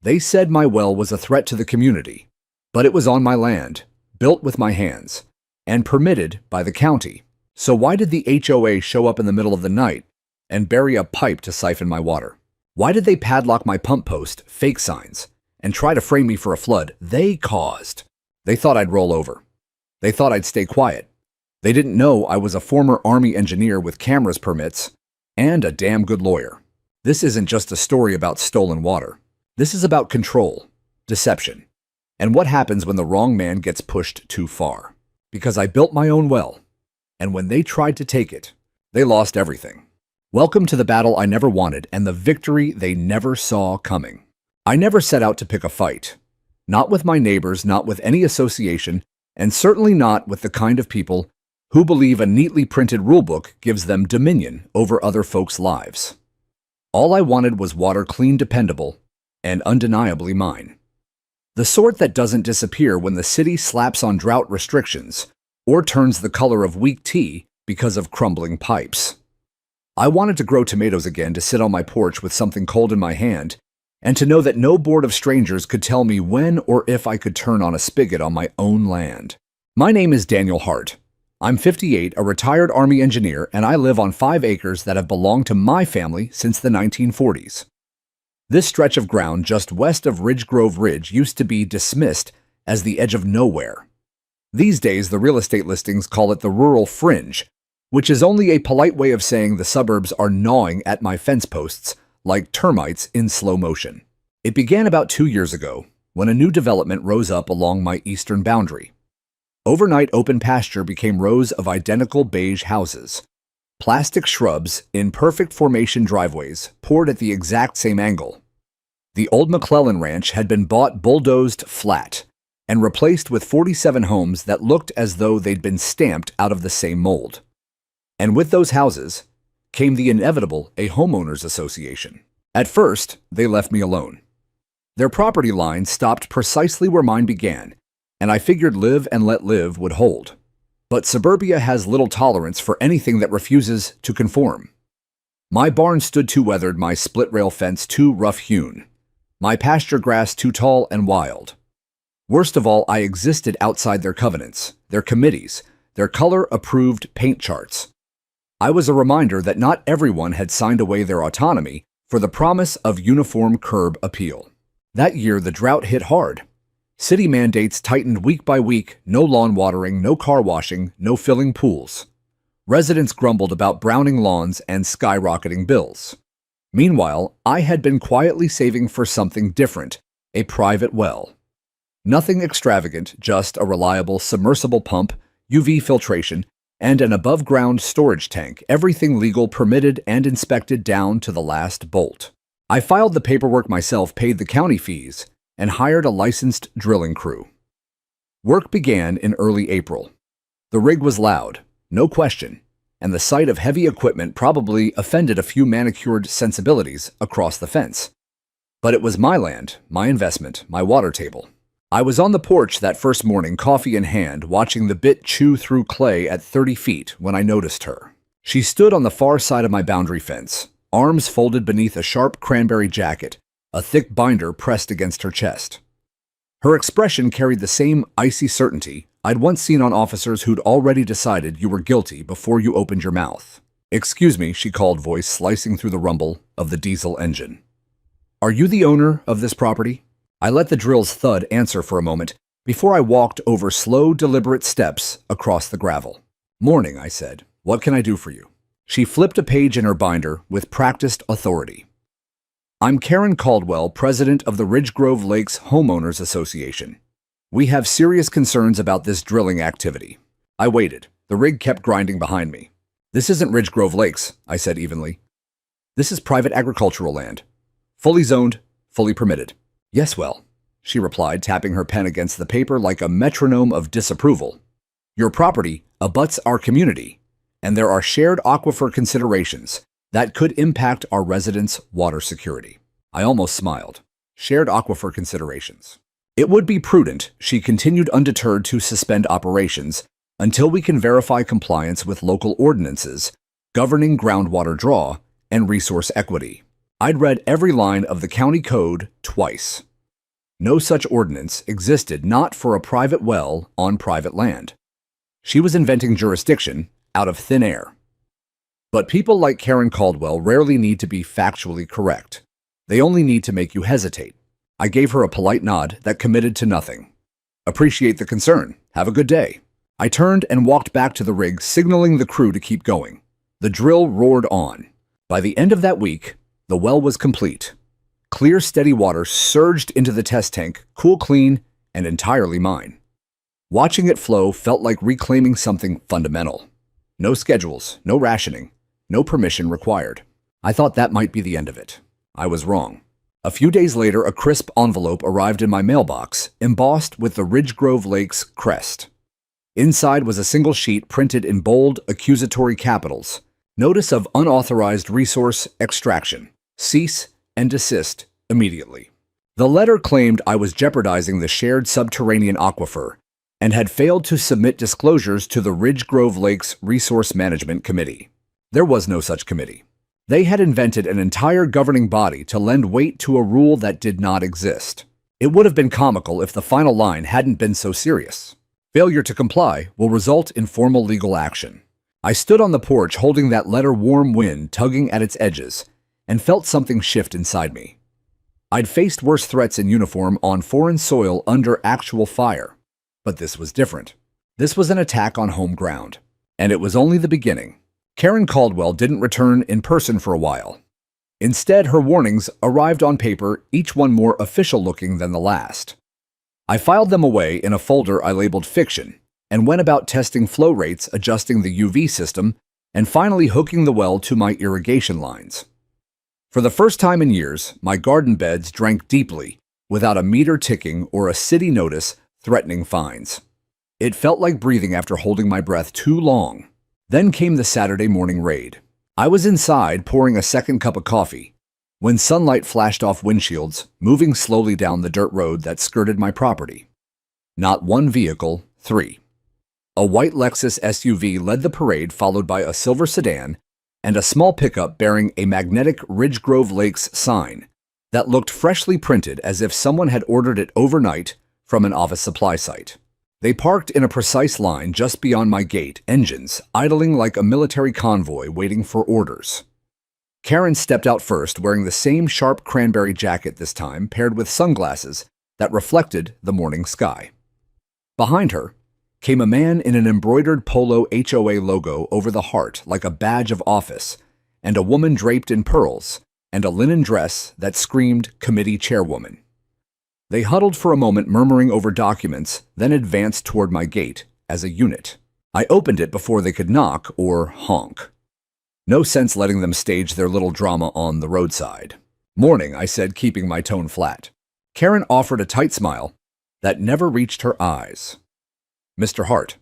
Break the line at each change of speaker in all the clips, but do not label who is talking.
They said my well was a threat to the community, but it was on my land, built with my hands, and permitted by the county. So why did the HOA show up in the middle of the night and bury a pipe to siphon my water? Why did they padlock my pump post, fake signs, and try to frame me for a flood they caused? They thought I'd roll over. They thought I'd stay quiet. They didn't know I was a former Army engineer with cameras permits and a damn good lawyer. This isn't just a story about stolen water. This is about control, deception, and what happens when the wrong man gets pushed too far. Because I built my own well, and when they tried to take it, they lost everything. Welcome to the battle I never wanted and the victory they never saw coming. I never set out to pick a fight. Not with my neighbors, not with any association, and certainly not with the kind of people who believe a neatly printed rulebook gives them dominion over other folks' lives. All I wanted was water clean, dependable, and undeniably mine. The sort that doesn't disappear when the city slaps on drought restrictions or turns the color of weak tea because of crumbling pipes. I wanted to grow tomatoes again, to sit on my porch with something cold in my hand, and to know that no board of strangers could tell me when or if I could turn on a spigot on my own land. My name is Daniel Hart. I'm 58, a retired Army engineer, and I live on 5 acres that have belonged to my family since the 1940s. This stretch of ground just west of Ridge Grove Ridge used to be dismissed as the edge of nowhere. These days, the real estate listings call it the rural fringe, which is only a polite way of saying the suburbs are gnawing at my fence posts like termites in slow motion. It began about 2 years ago when a new development rose up along my eastern boundary. Overnight open pasture became rows of identical beige houses. Plastic shrubs in perfect formation driveways poured at the exact same angle. The old McClellan Ranch had been bought bulldozed flat and replaced with 47 homes that looked as though they'd been stamped out of the same mold. And with those houses came the inevitable a homeowners association. At first, they left me alone. Their property line stopped precisely where mine began, and I figured live and let live would hold. But suburbia has little tolerance for anything that refuses to conform. My barn stood too weathered, my split-rail fence too rough-hewn, my pasture grass too tall and wild. Worst of all, I existed outside their covenants, their committees, their color-approved paint charts. I was a reminder that not everyone had signed away their autonomy for the promise of uniform curb appeal. That year, the drought hit hard. City mandates tightened week by week: no lawn watering, no car washing, no filling pools. Residents grumbled about browning lawns and skyrocketing bills. Meanwhile, I had been quietly saving for something different: a private well. Nothing extravagant, just a reliable submersible pump, UV filtration, and an above-ground storage tank, everything legal, permitted, and inspected down to the last bolt. I filed the paperwork myself, paid the county fees, and hired a licensed drilling crew. Work began in early April. The rig was loud, no question, and the sight of heavy equipment probably offended a few manicured sensibilities across the fence. But it was my land, my investment, my water table. I was on the porch that first morning, coffee in hand, watching the bit chew through clay at 30 feet when I noticed her. She stood on the far side of my boundary fence, arms folded beneath a sharp cranberry jacket, a thick binder pressed against her chest. Her expression carried the same icy certainty I'd once seen on officers who'd already decided you were guilty before you opened your mouth. "Excuse me," she called, voice slicing through the rumble of the diesel engine. "Are you the owner of this property?" I let the drill's thud answer for a moment before I walked over slow, deliberate steps across the gravel. "Morning," I said. "What can I do for you?" She flipped a page in her binder with practiced authority. "I'm Karen Caldwell, president of the Ridge Grove Lakes Homeowners Association. We have serious concerns about this drilling activity." I waited. The rig kept grinding behind me. "This isn't Ridge Grove Lakes," I said evenly. "This is private agricultural land. Fully zoned, fully permitted." "Yes, well," she replied, tapping her pen against the paper like a metronome of disapproval. "Your property abuts our community, and there are shared aquifer considerations that could impact our residents' water security." I almost smiled. Shared aquifer considerations. "It would be prudent," she continued, undeterred, "to suspend operations until we can verify compliance with local ordinances governing groundwater draw and resource equity." I'd read every line of the county code twice. No such ordinance existed not for a private well on private land. She was inventing jurisdiction out of thin air. But people like Karen Caldwell rarely need to be factually correct. They only need to make you hesitate. I gave her a polite nod that committed to nothing. Appreciate the concern. Have a good day. I turned and walked back to the rig, signaling the crew to keep going. The drill roared on. By the end of that week, the well was complete. Clear, steady water surged into the test tank, cool, clean, and entirely mine. Watching it flow felt like reclaiming something fundamental. No schedules, no rationing, no permission required. I thought that might be the end of it. I was wrong. A few days later, a crisp envelope arrived in my mailbox, embossed with the Ridgegrove Lakes crest. Inside was a single sheet printed in bold, accusatory capitals. Notice of unauthorized resource extraction. Cease and desist immediately. The letter claimed I was jeopardizing the shared subterranean aquifer and had failed to submit disclosures to the Ridgegrove Lakes Resource Management Committee. There was no such committee. They had invented an entire governing body to lend weight to a rule that did not exist. It would have been comical if the final line hadn't been so serious. Failure to comply will result in formal legal action. I stood on the porch holding that letter, warm wind tugging at its edges, and felt something shift inside me. I'd faced worse threats in uniform on foreign soil under actual fire. But this was different. This was an attack on home ground. And it was only the beginning. Karen Caldwell didn't return in person for a while. Instead, her warnings arrived on paper, each one more official-looking than the last. I filed them away in a folder I labeled fiction, and went about testing flow rates, adjusting the UV system, and finally hooking the well to my irrigation lines. For the first time in years, my garden beds drank deeply, without a meter ticking or a city notice threatening fines. It felt like breathing after holding my breath too long. Then came the Saturday morning raid. I was inside pouring a second cup of coffee when sunlight flashed off windshields, moving slowly down the dirt road that skirted my property. Not one vehicle, three. A white Lexus SUV led the parade, followed by a silver sedan and a small pickup bearing a magnetic Ridgegrove Lakes sign that looked freshly printed as if someone had ordered it overnight from an office supply site. They parked in a precise line just beyond my gate, engines idling like a military convoy waiting for orders. Karen stepped out first, wearing the same sharp cranberry jacket this time, paired with sunglasses that reflected the morning sky. Behind her came a man in an embroidered polo HOA logo over the heart like a badge of office, and a woman draped in pearls and a linen dress that screamed committee chairwoman. They huddled for a moment, murmuring over documents, then advanced toward my gate as a unit. I opened it before they could knock or honk. No sense letting them stage their little drama on the roadside. "Morning," I said, keeping my tone flat. Karen offered a tight smile that never reached her eyes. "Mr. Hart,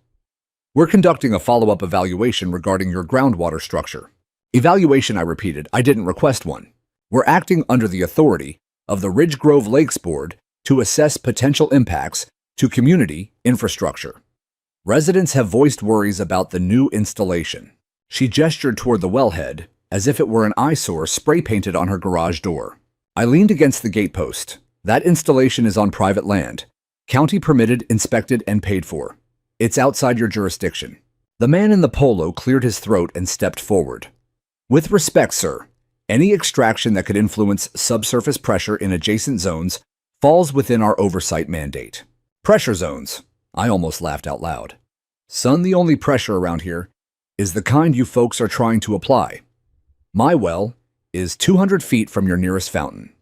we're conducting a follow-up evaluation regarding your groundwater structure." "Evaluation," I repeated. I didn't request one. "We're acting under the authority of the Ridgegrove Lakes Board to assess potential impacts to community infrastructure. Residents have voiced worries about the new installation." She gestured toward the wellhead, as if it were an eyesore spray-painted on her garage door. I leaned against the gatepost. "That installation is on private land, county permitted, inspected, and paid for. It's outside your jurisdiction." The man in the polo cleared his throat and stepped forward. "With respect, sir, any extraction that could influence subsurface pressure in adjacent zones falls within our oversight mandate." "Pressure zones?" I almost laughed out loud. "Son, the only pressure around here is the kind you folks are trying to apply. My well is 200 feet from your nearest fountain.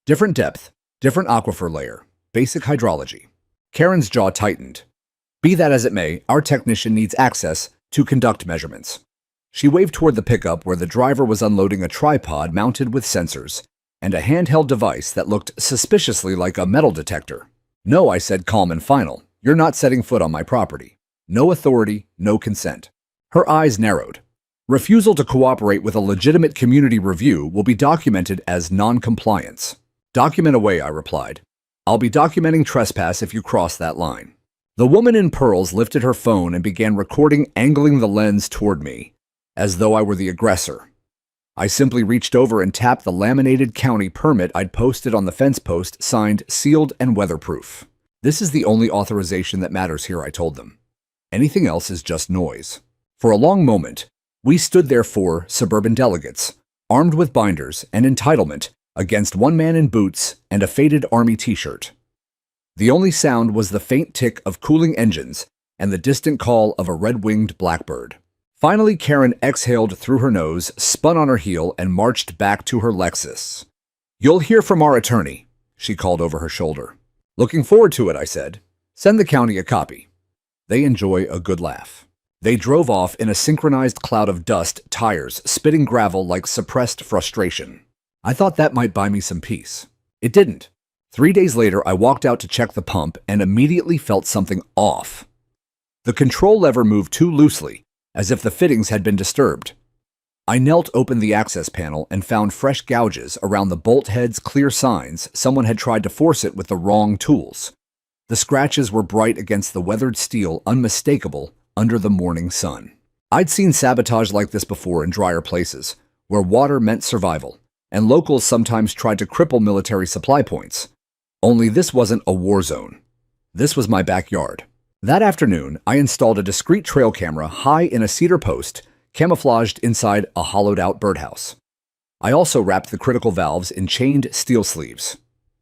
Different depth, different aquifer layer, basic hydrology." Karen's jaw tightened. "Be that as it may, our technician needs access to conduct measurements." She waved toward the pickup where the driver was unloading a tripod mounted with sensors and a handheld device that looked suspiciously like a metal detector. "No," I said, calm and final. "You're not setting foot on my property. No authority, no consent." Her eyes narrowed. "Refusal to cooperate with a legitimate community review will be documented as non-compliance." "Document away," I replied. "I'll be documenting trespass if you cross that line." The woman in pearls lifted her phone and began recording, angling the lens toward me, as though I were the aggressor. I simply reached over and tapped the laminated county permit I'd posted on the fence post, signed, sealed, and weatherproof. This is the only authorization that matters here, I told them. Anything else is just noise. For a long moment, we stood there, 4 suburban delegates, armed with binders and entitlement, against one man in boots and a faded army t-shirt. The only sound was the faint tick of cooling engines and the distant call of a red-winged blackbird. Finally, Karen exhaled through her nose, spun on her heel, and marched back to her Lexus. "You'll hear from our attorney," she called over her shoulder. "Looking forward to it," I said. "Send the county a copy." They enjoy a good laugh. They drove off in a synchronized cloud of dust, tires spitting gravel like suppressed frustration. I thought that might buy me some peace. It didn't. 3 days later, I walked out to check the pump and immediately felt something off. The control lever moved too loosely, as if the fittings had been disturbed. I knelt, opened the access panel, and found fresh gouges around the bolt heads, clear signs someone had tried to force it with the wrong tools. The scratches were bright against the weathered steel, unmistakable under the morning sun. I'd seen sabotage like this before in drier places, where water meant survival, and locals sometimes tried to cripple military supply points. Only this wasn't a war zone. This was my backyard. That afternoon, I installed a discreet trail camera high in a cedar post, camouflaged inside a hollowed-out birdhouse. I also wrapped the critical valves in chained steel sleeves.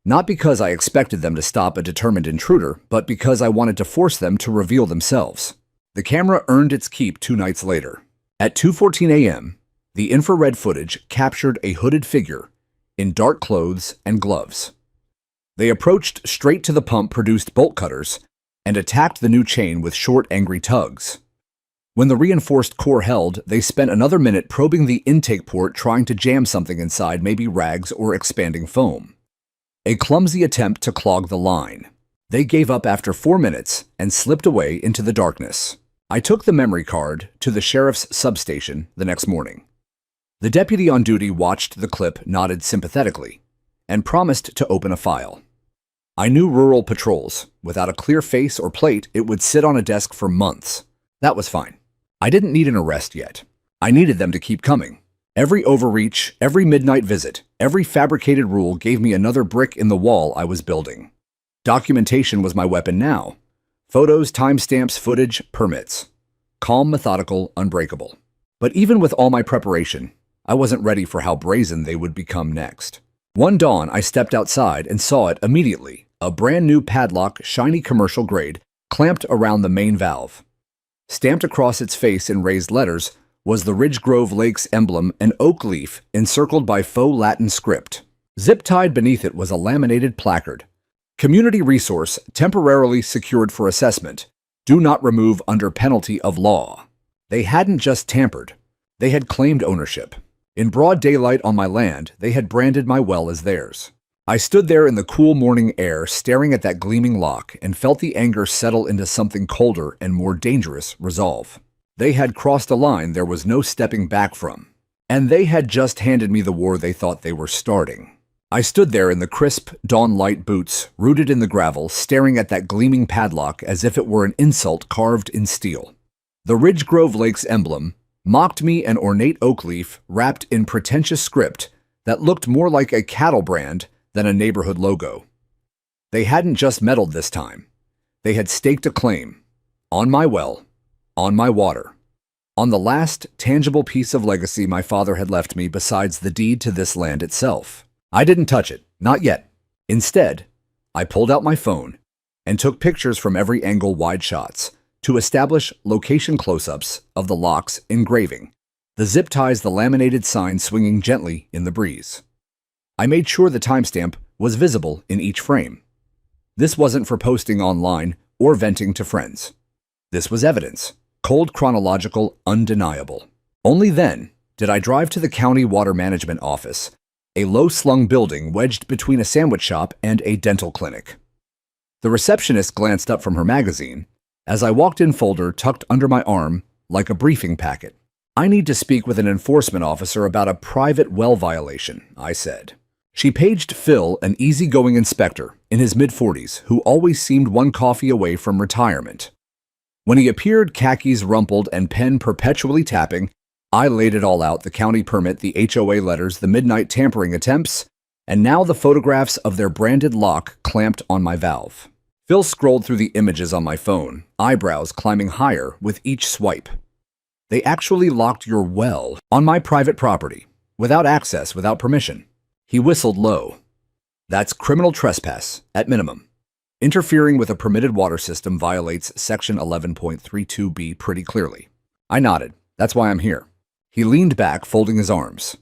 Not because I expected them to stop a determined intruder, but because I wanted to force them to reveal themselves. The camera earned its keep 2 nights later. At 2:14 a.m., the infrared footage captured a hooded figure in dark clothes and gloves. They approached straight to the pump, produced bolt cutters, and attacked the new chain with short, angry tugs. When the reinforced core held, they spent another minute probing the intake port, trying to jam something inside, maybe rags or expanding foam. A clumsy attempt to clog the line. They gave up after 4 minutes and slipped away into the darkness. I took the memory card to the sheriff's substation the next morning. The deputy on duty watched the clip, nodded sympathetically, and promised to open a file. I knew rural patrols. Without a clear face or plate, it would sit on a desk for months. That was fine. I didn't need an arrest yet. I needed them to keep coming. Every overreach, every midnight visit, every fabricated rule gave me another brick in the wall I was building. Documentation was my weapon now. Photos, timestamps, footage, permits. Calm, methodical, unbreakable. But even with all my preparation, I wasn't ready for how brazen they would become next. One dawn, I stepped outside and saw it immediately. A brand new padlock, shiny commercial grade, clamped around the main valve. Stamped across its face in raised letters was the Ridge Grove Lakes emblem, an oak leaf encircled by faux Latin script. Zip-tied beneath it was a laminated placard. Community resource temporarily secured for assessment. Do not remove under penalty of law. They hadn't just tampered. They had claimed ownership. In broad daylight on my land, they had branded my well as theirs. I stood there in the cool morning air, staring at that gleaming lock, and felt the anger settle into something colder and more dangerous: resolve. They had crossed a line there was no stepping back from. And they had just handed me the war they thought they were starting. I stood there in the crisp, dawn-light boots, rooted in the gravel, staring at that gleaming padlock as if it were an insult carved in steel. The Ridge Grove Lakes emblem mocked me, an ornate oak leaf wrapped in pretentious script that looked more like a cattle brand than a neighborhood logo. They hadn't just meddled this time. They had staked a claim on my well, on my water, on the last tangible piece of legacy my father had left me besides the deed to this land itself. I didn't touch it, not yet. Instead, I pulled out my phone and took pictures from every angle, wide shots, to establish location close-ups of the lock's engraving, the zip ties, the laminated sign swinging gently in the breeze. I made sure the timestamp was visible in each frame. This wasn't for posting online or venting to friends. This was evidence, cold, chronological, undeniable. Only then did I drive to the county water management office, a low-slung building wedged between a sandwich shop and a dental clinic. The receptionist glanced up from her magazine as I walked in, folder tucked under my arm like a briefing packet. "I need to speak with an enforcement officer about a private well violation," I said. She paged Phil, an easygoing inspector in his mid-40s who always seemed one coffee away from retirement. When he appeared, khakis rumpled and pen perpetually tapping, I laid it all out: the county permit, the HOA letters, the midnight tampering attempts, and now the photographs of their branded lock clamped on my valve. Phil scrolled through the images on my phone, eyebrows climbing higher with each swipe. They actually locked your well on my private property, without access, without permission. He whistled low. That's criminal trespass, at minimum. Interfering with a permitted water system violates Section 11.32b pretty clearly. I nodded. That's why I'm here. He leaned back, folding his arms.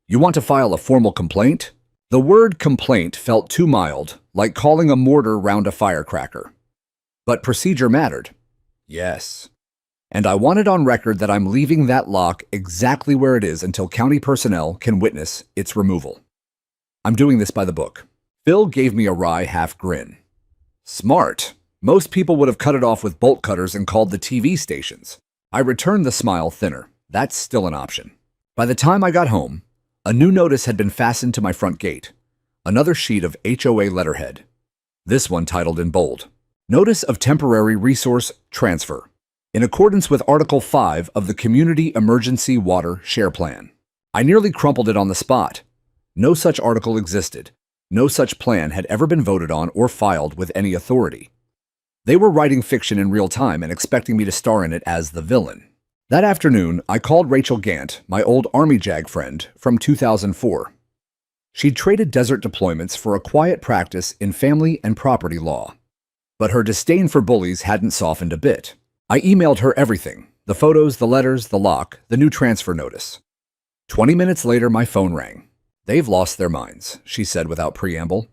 You want to file a formal complaint? The word complaint felt too mild, like calling a mortar round a firecracker. But procedure mattered. Yes. And I want it on record that I'm leaving that lock exactly where it is until county personnel can witness its removal. I'm doing this by the book. Phil gave me a wry half grin. Smart. Most people would have cut it off with bolt cutters and called the TV stations. I returned the smile thinner. That's still an option. By the time I got home, a new notice had been fastened to my front gate. Another sheet of HOA letterhead. This one titled in bold, Notice of Temporary Resource Transfer, in accordance with Article 5 of the Community Emergency Water Share Plan. I nearly crumpled it on the spot. No such article existed. No such plan had ever been voted on or filed with any authority. They were writing fiction in real time and expecting me to star in it as the villain. That afternoon, I called Rachel Gant, my old Army JAG friend from 2004. She'd traded desert deployments for a quiet practice in family and property law. But her disdain for bullies hadn't softened a bit. I emailed her everything: the photos, the letters, the lock, the new transfer notice. 20 minutes later, my phone rang. They've lost their minds, she said without preamble.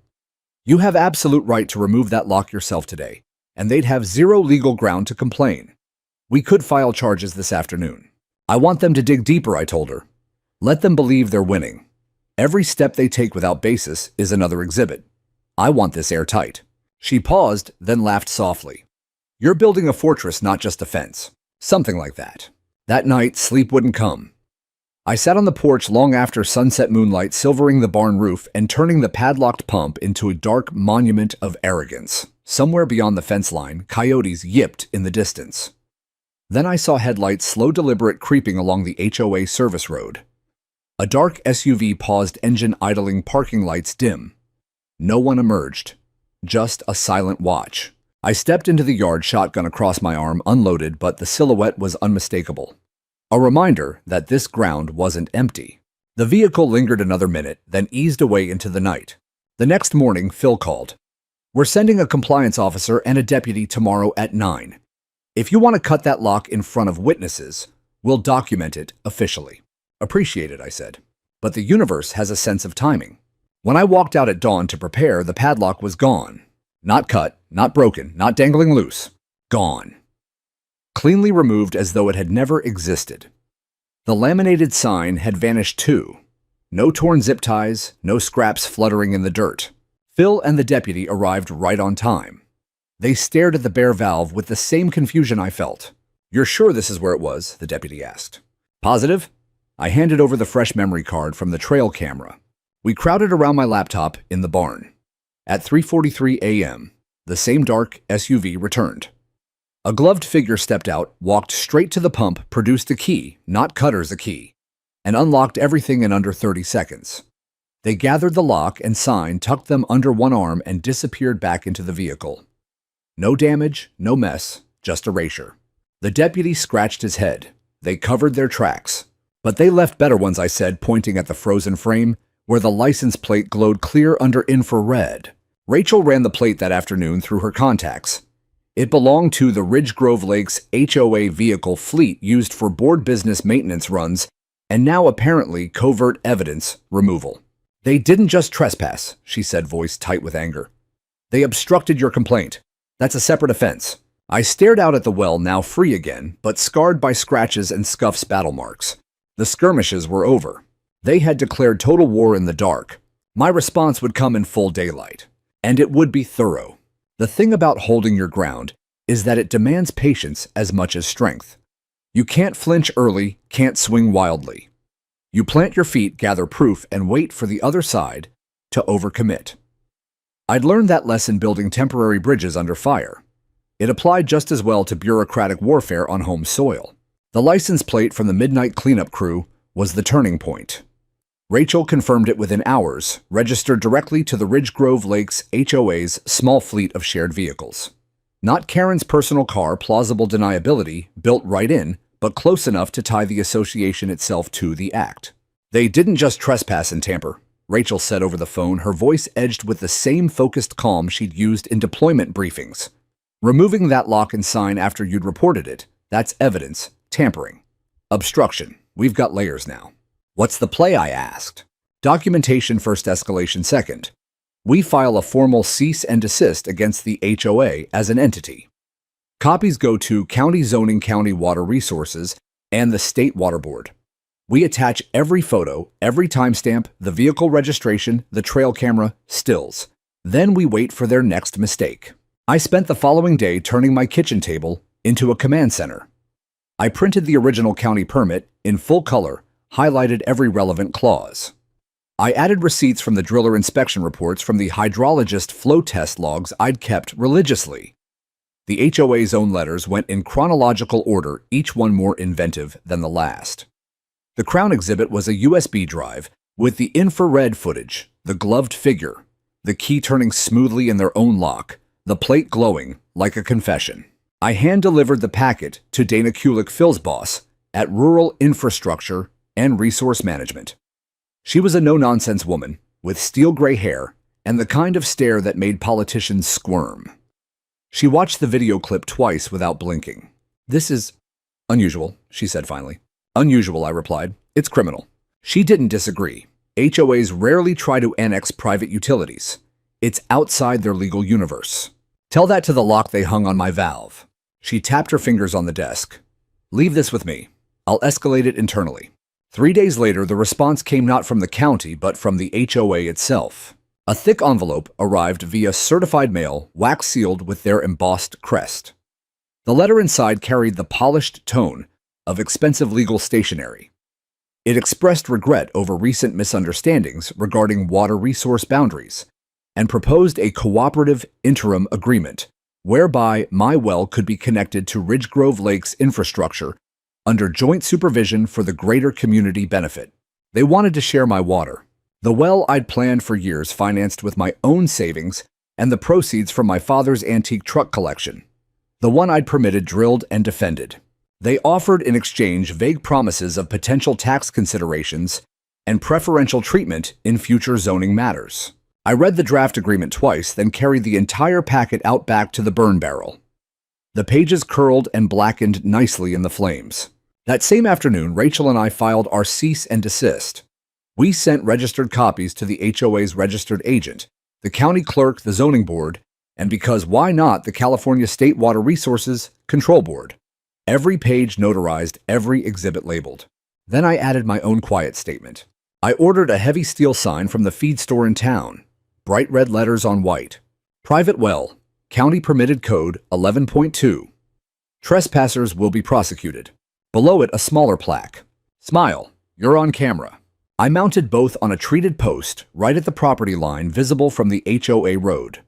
You have absolute right to remove that lock yourself today, and they'd have zero legal ground to complain. We could file charges this afternoon. I want them to dig deeper, I told her. Let them believe they're winning. Every step they take without basis is another exhibit. I want this airtight. She paused, then laughed softly. You're building a fortress, not just a fence. Something like that. That night, sleep wouldn't come. I sat on the porch long after sunset moonlight silvering the barn roof and turning the padlocked pump into a dark monument of arrogance. Somewhere beyond the fence line, coyotes yipped in the distance. Then I saw headlights slow, deliberate, creeping along the HOA service road. A dark SUV paused, engine idling, parking lights dim. No one emerged. Just a silent watch. I stepped into the yard, shotgun across my arm, unloaded, but the silhouette was unmistakable. A reminder that this ground wasn't empty. The vehicle lingered another minute, then eased away into the night. The next morning, Phil called. We're sending a compliance officer and a deputy tomorrow at 9. If you want to cut that lock in front of witnesses, we'll document it officially. Appreciate it, I said. But the universe has a sense of timing. When I walked out at dawn to prepare, the padlock was gone. Not cut, not broken, not dangling loose. Gone. Cleanly removed as though it had never existed. The laminated sign had vanished too. No torn zip ties, no scraps fluttering in the dirt. Phil and the deputy arrived right on time. They stared at the bare valve with the same confusion I felt. You're sure this is where it was? The deputy asked. Positive? I handed over the fresh memory card from the trail camera. We crowded around my laptop in the barn. At 3:43 a.m., the same dark SUV returned. A gloved figure stepped out, walked straight to the pump, produced a key, not Cutter's a key, and unlocked everything in under 30 seconds. They gathered the lock and sign, tucked them under one arm, and disappeared back into the vehicle. No damage, no mess, just erasure. The deputy scratched his head. They covered their tracks. But they left better ones, I said, pointing at the frozen frame, where the license plate glowed clear under infrared. Rachel ran the plate that afternoon through her contacts. It belonged to the Ridge Grove Lakes HOA vehicle fleet used for board business maintenance runs, and now apparently covert evidence removal. They didn't just trespass, she said, voice tight with anger. They obstructed your complaint. That's a separate offense. I stared out at the well, now free again, but scarred by scratches and scuffs battle marks. The skirmishes were over. They had declared total war in the dark. My response would come in full daylight. And it would be thorough. The thing about holding your ground is that it demands patience as much as strength. You can't flinch early, can't swing wildly. You plant your feet, gather proof, and wait for the other side to overcommit. I'd learned that lesson building temporary bridges under fire. It applied just as well to bureaucratic warfare on home soil. The license plate from the midnight cleanup crew was the turning point. Rachel confirmed it within hours, registered directly to the Ridge Grove Lakes HOA's small fleet of shared vehicles. Not Karen's personal car, plausible deniability, built right in, but close enough to tie the association itself to the act. They didn't just trespass and tamper, Rachel said over the phone, her voice edged with the same focused calm she'd used in deployment briefings. Removing that lock and sign after you'd reported it, that's evidence. Tampering. Obstruction. We've got layers now. What's the play, I asked. Documentation first, escalation second. We file a formal cease and desist against the HOA as an entity. Copies go to County Zoning, County Water Resources, and the State Water Board. We attach every photo, every timestamp, the vehicle registration, the trail camera, stills. Then we wait for their next mistake. I spent the following day turning my kitchen table into a command center. I printed the original county permit in full color, highlighted every relevant clause. I added receipts from the driller inspection reports from the hydrologist flow test logs I'd kept religiously. The HOA's own letters went in chronological order, each one more inventive than the last. The Crown exhibit was a USB drive with the infrared footage, the gloved figure, the key turning smoothly in their own lock, the plate glowing like a confession. I hand-delivered the packet to Dana Kulik, Phil's boss, at Rural Infrastructure and Resource Management. She was a no-nonsense woman with steel-gray hair and the kind of stare that made politicians squirm. She watched the video clip twice without blinking. "This is unusual," she said finally. "Unusual," I replied. "It's criminal." She didn't disagree. HOAs rarely try to annex private utilities. It's outside their legal universe. "Tell that to the lock they hung on my valve." She tapped her fingers on the desk. "Leave this with me. I'll escalate it internally." 3 days later, the response came not from the county, but from the HOA itself. A thick envelope arrived via certified mail, wax-sealed with their embossed crest. The letter inside carried the polished tone of expensive legal stationery. It expressed regret over recent misunderstandings regarding water resource boundaries and proposed a cooperative interim agreement whereby my well could be connected to Ridge Grove Lakes infrastructure under joint supervision for the greater community benefit. They wanted to share my water. The well I'd planned for years, financed with my own savings and the proceeds from my father's antique truck collection. The one I'd permitted, drilled, and defended. They offered in exchange vague promises of potential tax considerations and preferential treatment in future zoning matters. I read the draft agreement twice, then carried the entire packet out back to the burn barrel. The pages curled and blackened nicely in the flames. That same afternoon, Rachel and I filed our cease and desist. We sent registered copies to the HOA's registered agent, the county clerk, the zoning board, and because why not, the California State Water Resources Control Board. Every page notarized, every exhibit labeled. Then I added my own quiet statement. I ordered a heavy steel sign from the feed store in town. Bright red letters on white. Private well. County Permitted Code 11.2. Trespassers will be prosecuted. Below it, a smaller plaque. Smile. You're on camera. I mounted both on a treated post right at the property line visible from the HOA road.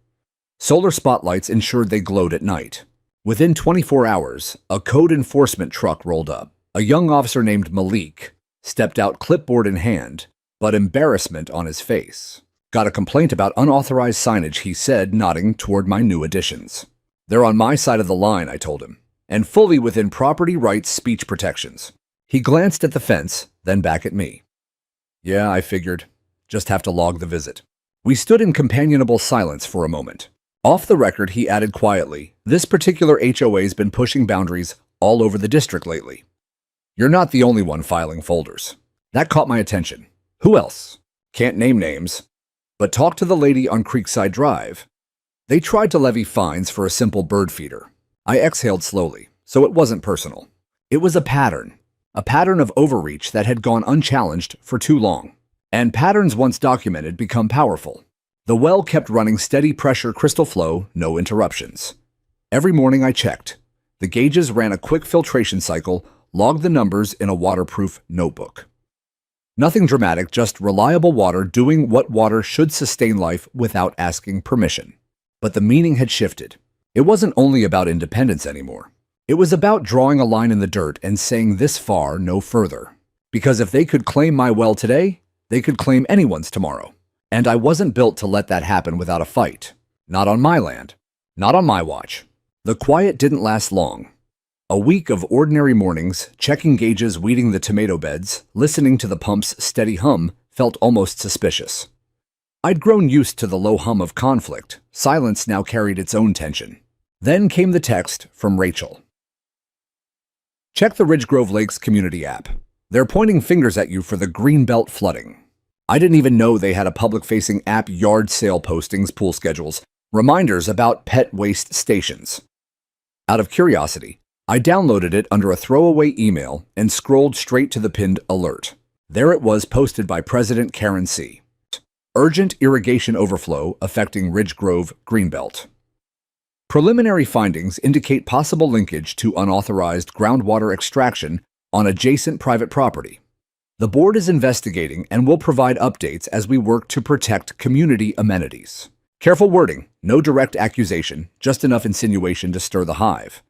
Solar spotlights ensured they glowed at night. Within 24 hours, a code enforcement truck rolled up. A young officer named Malik stepped out, clipboard in hand, but embarrassment on his face. "Got a complaint about unauthorized signage," he said, nodding toward my new additions. "They're on my side of the line," I told him, "and fully within property rights speech protections." He glanced at the fence, then back at me. "Yeah, I figured. Just have to log the visit." We stood in companionable silence for a moment. Off the record, he added quietly, "This particular HOA's been pushing boundaries all over the district lately. You're not the only one filing folders." That caught my attention. "Who else?" "Can't name names. But talk to the lady on Creekside Drive. They tried to levy fines for a simple bird feeder." I exhaled slowly, so it wasn't personal. It was a pattern of overreach that had gone unchallenged for too long. And patterns once documented become powerful. The well kept running steady pressure crystal flow, no interruptions. Every morning I checked. The gauges ran a quick filtration cycle, logged the numbers in a waterproof notebook. Nothing dramatic, just reliable water doing what water should sustain life without asking permission. But the meaning had shifted. It wasn't only about independence anymore. It was about drawing a line in the dirt and saying this far, no further. Because if they could claim my well today, they could claim anyone's tomorrow. And I wasn't built to let that happen without a fight. Not on my land. Not on my watch. The quiet didn't last long. A week of ordinary mornings, checking gauges, weeding the tomato beds, listening to the pump's steady hum, felt almost suspicious. I'd grown used to the low hum of conflict. Silence now carried its own tension. Then came the text from Rachel. Check the Ridgegrove Lakes community app. They're pointing fingers at you for the greenbelt flooding. I didn't even know they had a public-facing app, yard sale postings, pool schedules, reminders about pet waste stations. Out of curiosity, I downloaded it under a throwaway email and scrolled straight to the pinned alert. There it was, posted by President Karen C. Urgent irrigation overflow affecting Ridgegrove Greenbelt. Preliminary findings indicate possible linkage to unauthorized groundwater extraction on adjacent private property. The board is investigating and will provide updates as we work to protect community amenities. Careful wording, no direct accusation, just enough insinuation to stir the hive.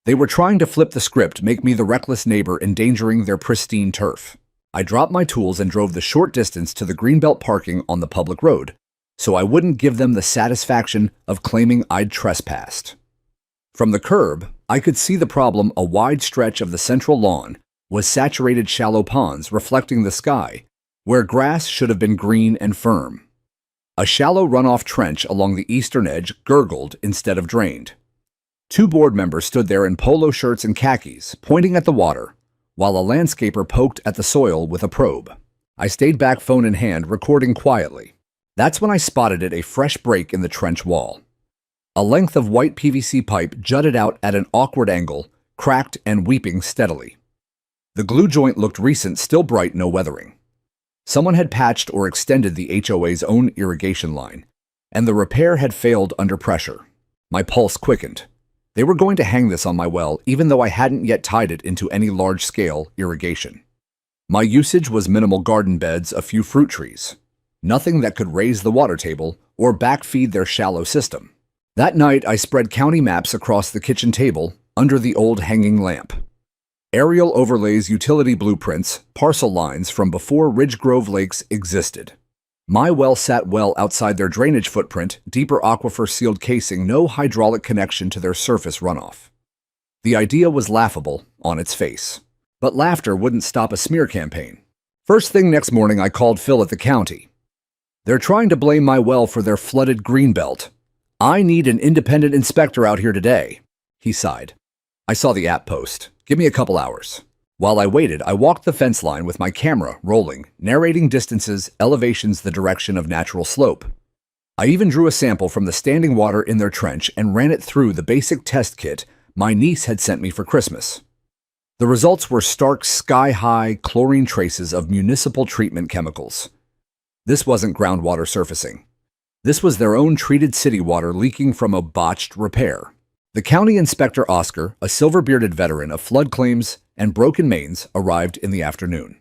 They were trying to flip the script, make me the reckless neighbor endangering their pristine turf. I dropped my tools and drove the short distance to the greenbelt parking on the public road, so I wouldn't give them the satisfaction of claiming I'd trespassed. From the curb, I could see the problem. A wide stretch of the central lawn was saturated shallow ponds reflecting the sky, where grass should have been green and firm. A shallow runoff trench along the eastern edge gurgled instead of drained. Two board members stood there in polo shirts and khakis, pointing at the water, while a landscaper poked at the soil with a probe. I stayed back, phone in hand, recording quietly. That's when I spotted it, a fresh break in the trench wall. A length of white PVC pipe jutted out at an awkward angle, cracked and weeping steadily. The glue joint looked recent, still bright, no weathering. Someone had patched or extended the HOA's own irrigation line, and the repair had failed under pressure. My pulse quickened. They were going to hang this on my well, even though I hadn't yet tied it into any large-scale irrigation. My usage was minimal: garden beds, a few fruit trees. Nothing that could raise the water table or backfeed their shallow system. That night, I spread county maps across the kitchen table under the old hanging lamp. Aerial overlays, utility blueprints, parcel lines from before Ridgegrove Lakes existed. My well sat well outside their drainage footprint, deeper aquifer sealed casing, no hydraulic connection to their surface runoff. The idea was laughable on its face, but laughter wouldn't stop a smear campaign. First thing next morning, I called Phil at the county. They're trying to blame my well for their flooded greenbelt. I need an independent inspector out here today, he sighed. I saw the app post. Give me a couple hours. While I waited, I walked the fence line with my camera rolling, narrating distances, elevations, the direction of natural slope. I even drew a sample from the standing water in their trench and ran it through the basic test kit my niece had sent me for Christmas. The results were stark, sky-high chlorine traces of municipal treatment chemicals. This wasn't groundwater surfacing. This was their own treated city water leaking from a botched repair. The county inspector, Oscar, a silver-bearded veteran of flood claims and broken mains, arrived in the afternoon.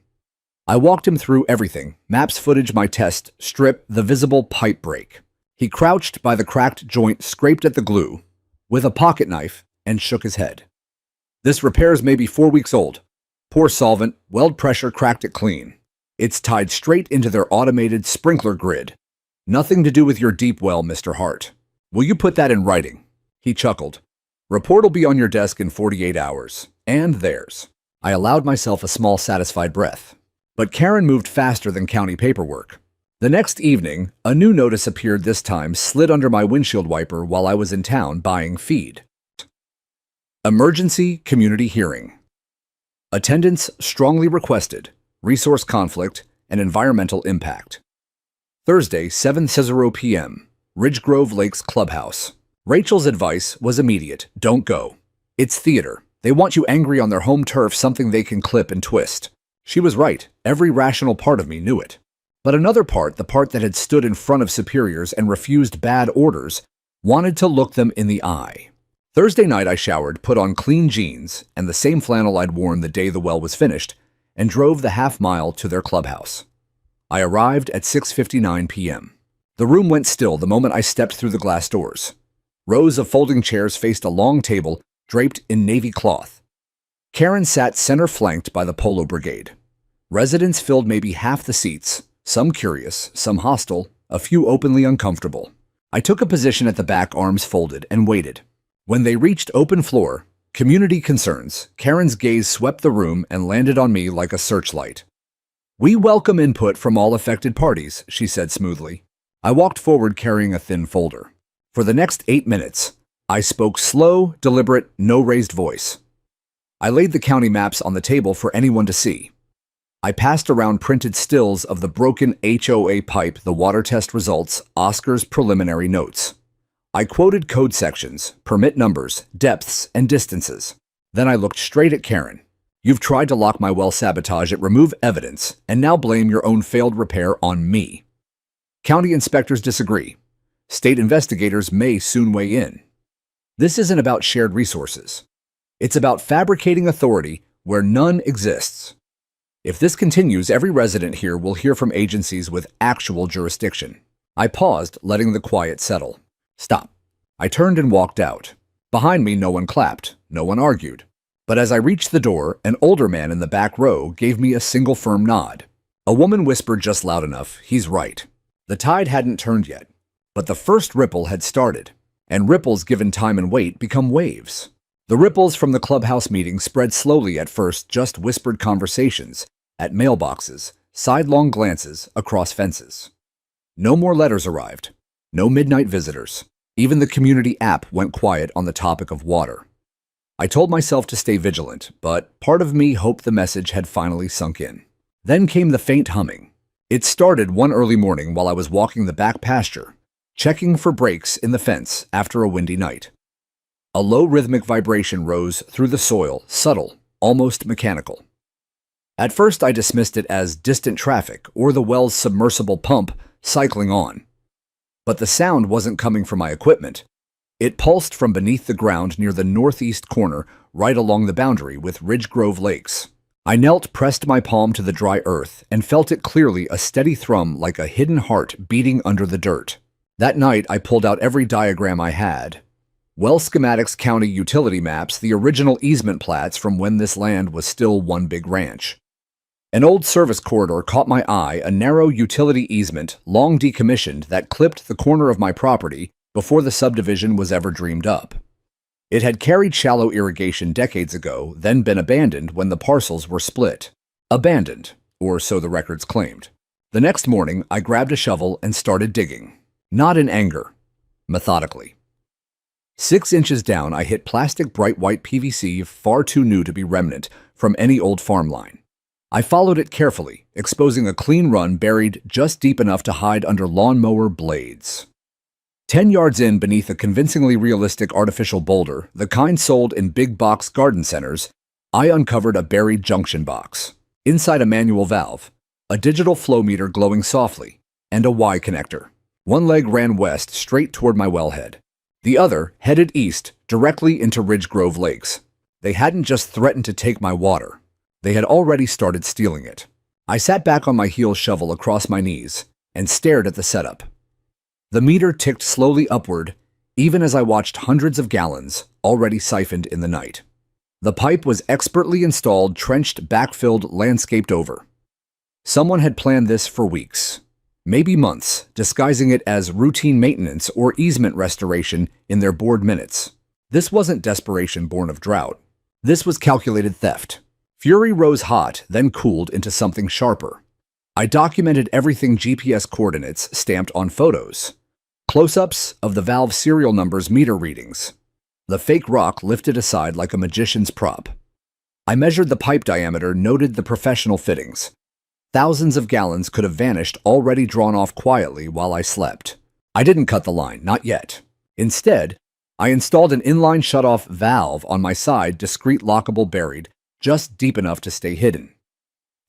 I walked him through everything: maps, footage, my test strip, the visible pipe break. He crouched by the cracked joint, scraped at the glue with a pocket knife, and shook his head. This repair's maybe 4 weeks old. Poor solvent, weld pressure cracked it clean. It's tied straight into their automated sprinkler grid. Nothing to do with your deep well, Mr. Hart. Will you put that in writing? He chuckled. Report'll be on your desk in 48 hours. And theirs. I allowed myself a small, satisfied breath. But Karen moved faster than county paperwork. The next evening, a new notice appeared, this time slid under my windshield wiper while I was in town buying feed. Emergency community hearing. Attendance strongly requested. Resource conflict and environmental impact. Thursday, 7:00 p.m. Ridgegrove Lakes Clubhouse. Rachel's advice was immediate. Don't go. It's theater. They want you angry on their home turf, something they can clip and twist. She was right. Every rational part of me knew it. But another part, the part that had stood in front of superiors and refused bad orders, wanted to look them in the eye. Thursday night I showered, put on clean jeans and the same flannel I'd worn the day the well was finished, and drove the half-mile to their clubhouse. I arrived at 6:59 p.m. The room went still the moment I stepped through the glass doors. Rows of folding chairs faced a long table draped in navy cloth. Karen sat center-flanked by the Polo Brigade. Residents filled maybe half the seats, some curious, some hostile, a few openly uncomfortable. I took a position at the back, arms folded, and waited. When they reached open floor, community concerns, Karen's gaze swept the room and landed on me like a searchlight. "We welcome input from all affected parties," she said smoothly. I walked forward carrying a thin folder. For the next 8 minutes, I spoke slow, deliberate, no raised voice. I laid the county maps on the table for anyone to see. I passed around printed stills of the broken HOA pipe, the water test results, Oscar's preliminary notes. I quoted code sections, permit numbers, depths, and distances. Then I looked straight at Karen. "You've tried to lock my well, sabotage it, remove evidence, and now blame your own failed repair on me. County inspectors disagree. State investigators may soon weigh in. This isn't about shared resources. It's about fabricating authority where none exists. If this continues, every resident here will hear from agencies with actual jurisdiction." I paused, letting the quiet settle. "Stop." I turned and walked out. Behind me, no one clapped, no one argued. But as I reached the door, an older man in the back row gave me a single firm nod. A woman whispered just loud enough, "He's right." The tide hadn't turned yet, but the first ripple had started, and ripples given time and weight become waves. The ripples from the clubhouse meeting spread slowly at first, just whispered conversations, at mailboxes, sidelong glances across fences. No more letters arrived, no midnight visitors. Even the community app went quiet on the topic of water. I told myself to stay vigilant, but part of me hoped the message had finally sunk in. Then came the faint humming. It started one early morning while I was walking the back pasture, checking for breaks in the fence after a windy night. A low rhythmic vibration rose through the soil, subtle, almost mechanical. At first I dismissed it as distant traffic or the well's submersible pump cycling on. But the sound wasn't coming from my equipment. It pulsed from beneath the ground near the northeast corner, right along the boundary with Ridge Grove Lakes. I knelt, pressed my palm to the dry earth, and felt it clearly, a steady thrum like a hidden heart beating under the dirt. That night I pulled out every diagram I had. Well schematics, county utility maps, the original easement plats from when this land was still one big ranch. An old service corridor caught my eye, a narrow utility easement, long decommissioned, that clipped the corner of my property before the subdivision was ever dreamed up. It had carried shallow irrigation decades ago, then been abandoned when the parcels were split. Abandoned, or so the records claimed. The next morning, I grabbed a shovel and started digging. Not in anger, methodically. 6 inches down, I hit plastic bright white PVC, far too new to be remnant from any old farm line. I followed it carefully, exposing a clean run buried just deep enough to hide under lawnmower blades. 10 yards in, beneath a convincingly realistic artificial boulder, the kind sold in big box garden centers, I uncovered a buried junction box. Inside, a manual valve, a digital flow meter glowing softly, and a Y connector. One leg ran west, straight toward my wellhead. The other headed east, directly into Ridge Grove Lakes. They hadn't just threatened to take my water. They had already started stealing it. I sat back on my heel, shovel across my knees, and stared at the setup. The meter ticked slowly upward, even as I watched hundreds of gallons already siphoned in the night. The pipe was expertly installed, trenched, backfilled, landscaped over. Someone had planned this for weeks, maybe months, disguising it as routine maintenance or easement restoration in their board minutes. This wasn't desperation born of drought. This was calculated theft. Fury rose hot, then cooled into something sharper. I documented everything, GPS coordinates stamped on photos. Close-ups of the valve serial numbers, meter readings. The fake rock lifted aside like a magician's prop. I measured the pipe diameter, noted the professional fittings. Thousands of gallons could have vanished, already drawn off quietly while I slept. I didn't cut the line, not yet. Instead, I installed an inline shutoff valve on my side, discreet, lockable, buried, just deep enough to stay hidden.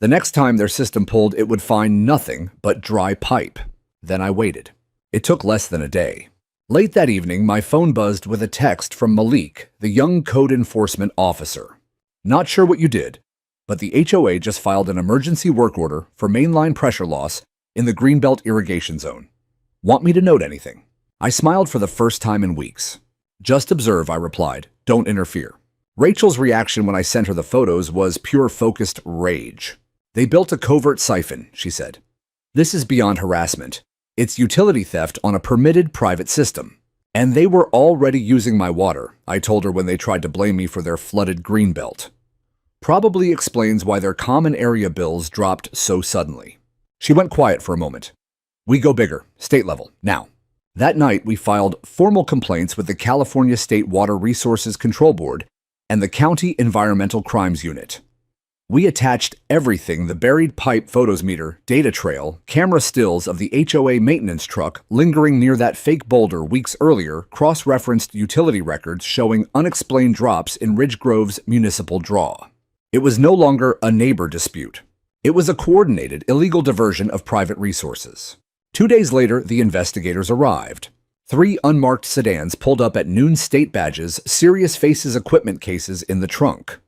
The next time their system pulled, it would find nothing but dry pipe. Then I waited. It took less than a day. Late that evening, my phone buzzed with a text from Malik, the young code enforcement officer. "Not sure what you did, but the HOA just filed an emergency work order for mainline pressure loss in the Greenbelt irrigation zone. Want me to note anything?" I smiled for the first time in weeks. Just observe, I replied. Don't interfere. Rachel's reaction when I sent her the photos was pure focused rage. They built a covert siphon, she said. This is beyond harassment. It's utility theft on a permitted private system. And they were already using my water, I told her when they tried to blame me for their flooded greenbelt. Probably explains why their common area bills dropped so suddenly. She went quiet for a moment. We go bigger, state level, now. That night, we filed formal complaints with the California State Water Resources Control Board and the County Environmental Crimes Unit. We attached everything: the buried pipe photos meter, data trail, camera stills of the HOA maintenance truck lingering near that fake boulder weeks earlier, cross-referenced utility records showing unexplained drops in Ridge Grove's municipal draw. It was no longer a neighbor dispute. It was a coordinated, illegal diversion of private resources. 2 days later, the investigators arrived. 3 unmarked sedans pulled up at noon, state badges, serious faces equipment cases in the trunk.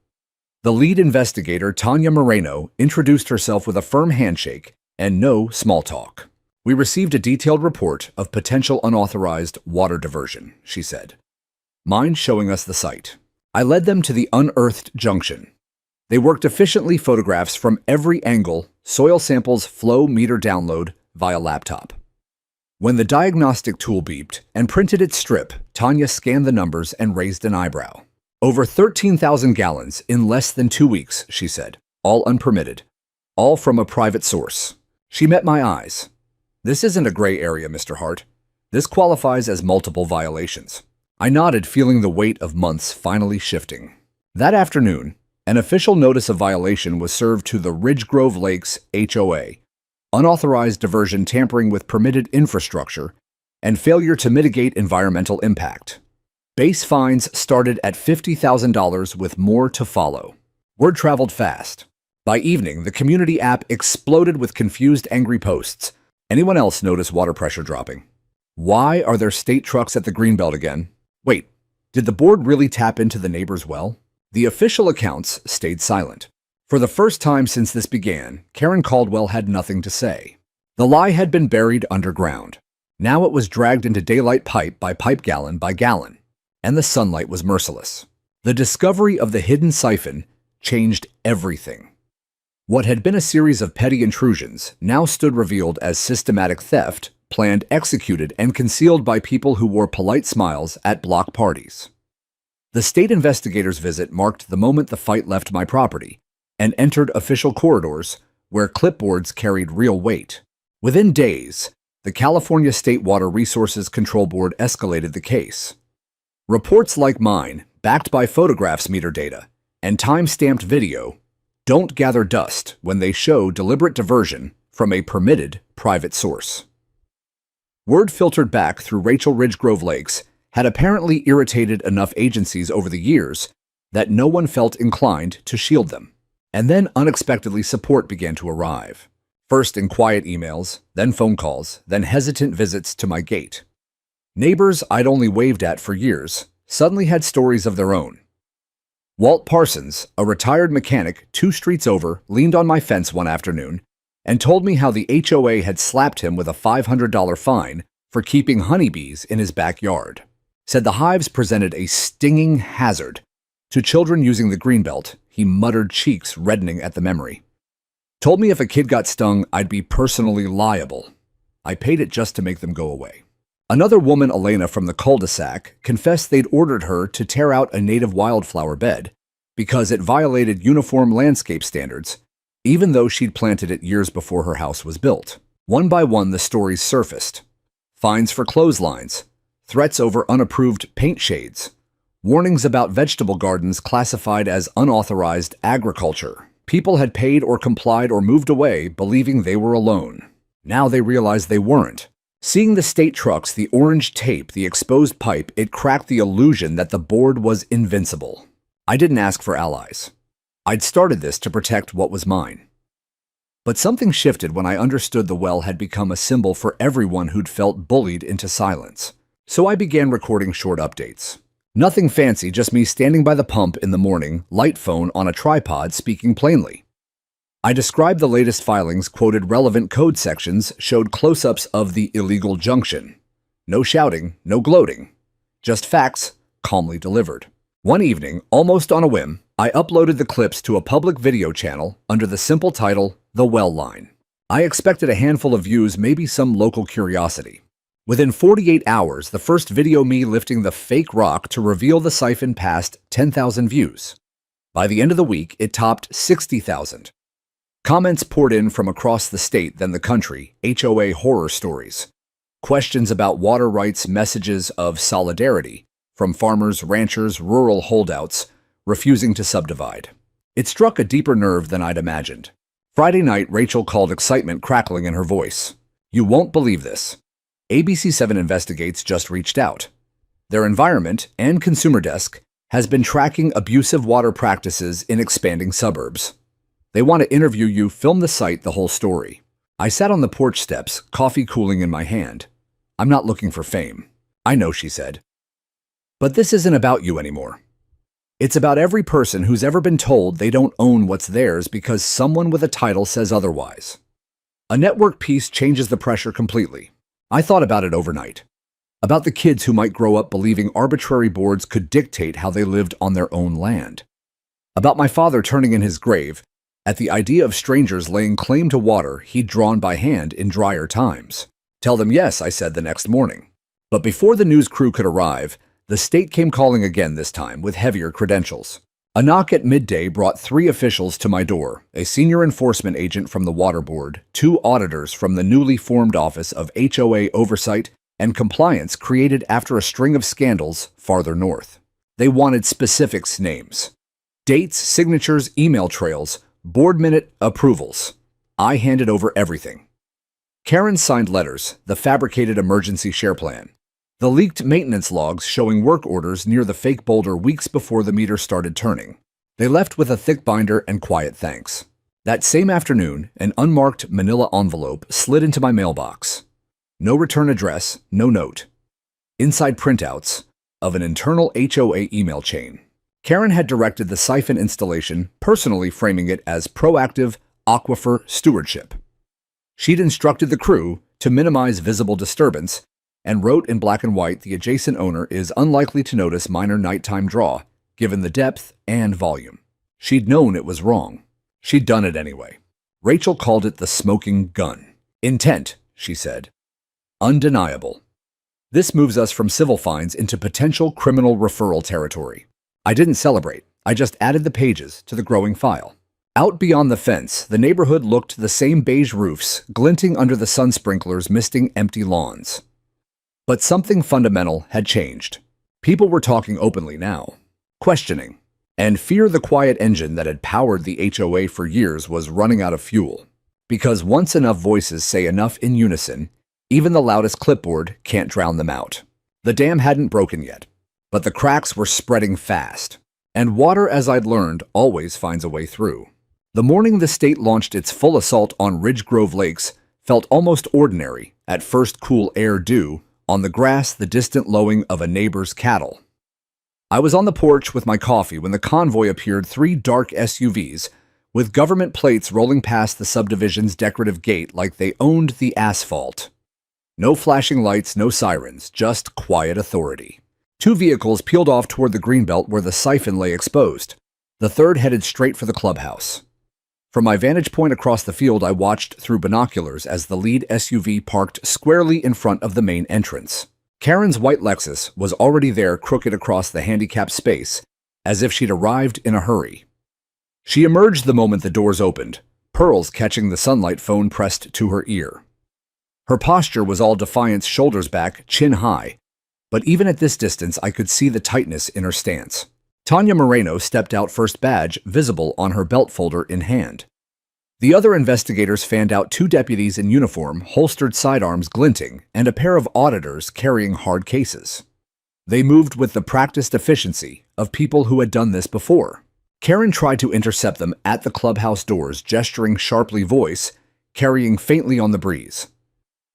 The lead investigator, Tanya Moreno, introduced herself with a firm handshake and no small talk. We received a detailed report of potential unauthorized water diversion, she said. Mind showing us the site. I led them to the unearthed junction. They worked efficiently, photographs from every angle, soil samples, flow meter download via laptop. When the diagnostic tool beeped and printed its strip, Tanya scanned the numbers and raised an eyebrow. Over 13,000 gallons in less than 2 weeks, she said, all unpermitted, all from a private source. She met my eyes. This isn't a gray area, Mr. Hart. This qualifies as multiple violations. I nodded, feeling the weight of months finally shifting. That afternoon, an official notice of violation was served to the Ridge Grove Lakes HOA, unauthorized diversion, tampering with permitted infrastructure, and failure to mitigate environmental impact. Base fines started at $50,000 with more to follow. Word traveled fast. By evening, the community app exploded with confused, angry posts. Anyone else notice water pressure dropping? Why are there state trucks at the Greenbelt again? Wait, did the board really tap into the neighbor's well? The official accounts stayed silent. For the first time since this began, Karen Caldwell had nothing to say. The lie had been buried underground. Now it was dragged into daylight, pipe by gallon by gallon. And the sunlight was merciless. The discovery of the hidden siphon changed everything. What had been a series of petty intrusions now stood revealed as systematic theft, planned, executed, and concealed by people who wore polite smiles at block parties. The state investigators' visit marked the moment the fight left my property and entered official corridors where clipboards carried real weight. Within days, the California State Water Resources Control Board escalated the case. Reports like mine, backed by photographs, meter data, and time-stamped video, don't gather dust when they show deliberate diversion from a permitted private source. Word filtered back through Rachel Ridge Grove Lakes had apparently irritated enough agencies over the years that no one felt inclined to shield them. And then unexpectedly support began to arrive. First in quiet emails, then phone calls, then hesitant visits to my gate. Neighbors I'd only waved at for years suddenly had stories of their own. Walt Parsons, a retired mechanic 2 streets over, leaned on my fence one afternoon and told me how the HOA had slapped him with a $500 fine for keeping honeybees in his backyard. Said the hives presented a stinging hazard to children using the Greenbelt. He muttered, cheeks reddening at the memory. Told me if a kid got stung, I'd be personally liable. I paid it just to make them go away. Another woman, Elena from the cul-de-sac, confessed they'd ordered her to tear out a native wildflower bed because it violated uniform landscape standards, even though she'd planted it years before her house was built. One by one, the stories surfaced. Fines for clotheslines, threats over unapproved paint shades, warnings about vegetable gardens classified as unauthorized agriculture. People had paid or complied or moved away believing they were alone. Now they realized they weren't. Seeing the state trucks, the orange tape, the exposed pipe, it cracked the illusion that the board was invincible. I didn't ask for allies. I'd started this to protect what was mine. But something shifted when I understood the well had become a symbol for everyone who'd felt bullied into silence. So I began recording short updates. Nothing fancy, just me standing by the pump in the morning, light phone on a tripod, speaking plainly. I described the latest filings, quoted relevant code sections, showed close-ups of the illegal junction. No shouting, no gloating. Just facts, calmly delivered. One evening, almost on a whim, I uploaded the clips to a public video channel under the simple title, The Well Line. I expected a handful of views, maybe some local curiosity. Within 48 hours, the first video me lifting the fake rock to reveal the siphon passed 10,000 views. By the end of the week, it topped 60,000. Comments poured in from across the state, then the country, HOA horror stories. Questions about water rights, messages of solidarity from farmers, ranchers, rural holdouts refusing to subdivide. It struck a deeper nerve than I'd imagined. Friday night, Rachel called, excitement crackling in her voice. "You won't believe this. ABC7 Investigates just reached out. Their environment and consumer desk has been tracking abusive water practices in expanding suburbs. They want to interview you, film the site, the whole story." I sat on the porch steps, coffee cooling in my hand. "I'm not looking for fame." "I know," she said. "But this isn't about you anymore. It's about every person who's ever been told they don't own what's theirs because someone with a title says otherwise." A network piece changes the pressure completely. I thought about it overnight. About the kids who might grow up believing arbitrary boards could dictate how they lived on their own land. About my father turning in his grave at the idea of strangers laying claim to water he'd drawn by hand in drier times. "Tell them yes," I said the next morning. But before the news crew could arrive, the state came calling again, this time with heavier credentials. A knock at midday brought 3 officials to my door, a senior enforcement agent from the Water Board, 2 auditors from the newly formed Office of HOA Oversight and Compliance created after a string of scandals farther north. They wanted specifics, names, dates, signatures, email trails, board minute approvals. I handed over everything. Karen signed letters, the fabricated emergency share plan, the leaked maintenance logs showing work orders near the fake boulder weeks before the meter started turning. They left with a thick binder and quiet thanks. That same afternoon, an unmarked manila envelope slid into my mailbox. No return address, no note. Inside printouts of an internal HOA email chain. Karen had directed the siphon installation, personally framing it as proactive aquifer stewardship. She'd instructed the crew to minimize visible disturbance and wrote in black and white the adjacent owner is unlikely to notice minor nighttime draw, given the depth and volume. She'd known it was wrong. She'd done it anyway. Rachel called it the smoking gun. Intent, she said. Undeniable. This moves us from civil fines into potential criminal referral territory. I didn't celebrate. I just added the pages to the growing file. Out beyond the fence, the neighborhood looked the same, beige roofs glinting under the sun sprinklers misting empty lawns. But something fundamental had changed. People were talking openly now, questioning, and fear the quiet engine that had powered the HOA for years was running out of fuel. Because once enough voices say enough in unison, even the loudest clipboard can't drown them out. The dam hadn't broken yet, but the cracks were spreading fast. And water, as I'd learned, always finds a way through. The morning the state launched its full assault on Ridge Grove Lakes felt almost ordinary, at first cool air dew, on the grass, the distant lowing of a neighbor's cattle. I was on the porch with my coffee when the convoy appeared, 3 dark SUVs, with government plates rolling past the subdivision's decorative gate like they owned the asphalt. No flashing lights, no sirens, just quiet authority. 2 vehicles peeled off toward the greenbelt where the siphon lay exposed. The third headed straight for the clubhouse. From my vantage point across the field, I watched through binoculars as the lead SUV parked squarely in front of the main entrance. Karen's white Lexus was already there, crooked across the handicapped space, as if she'd arrived in a hurry. She emerged the moment the doors opened, pearls catching the sunlight, phone pressed to her ear. Her posture was all defiance, shoulders back, chin high, but even at this distance I could see the tightness in her stance. Tanya Moreno stepped out, first badge visible on her belt folder in hand. The other investigators fanned out, 2 deputies in uniform, holstered sidearms glinting, and a pair of auditors carrying hard cases. They moved with the practiced efficiency of people who had done this before. Karen tried to intercept them at the clubhouse doors, gesturing sharply, voice carrying faintly on the breeze.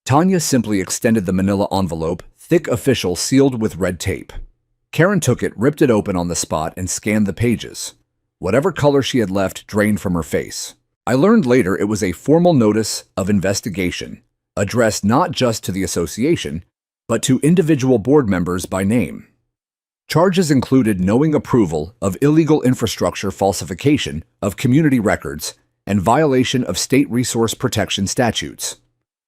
Tanya simply extended the manila envelope, thick official sealed with red tape. Karen took it, ripped it open on the spot, and scanned the pages. Whatever color she had left drained from her face. I learned later it was a formal notice of investigation, addressed not just to the association, but to individual board members by name. Charges included knowing approval of illegal infrastructure falsification of community records and violation of state resource protection statutes.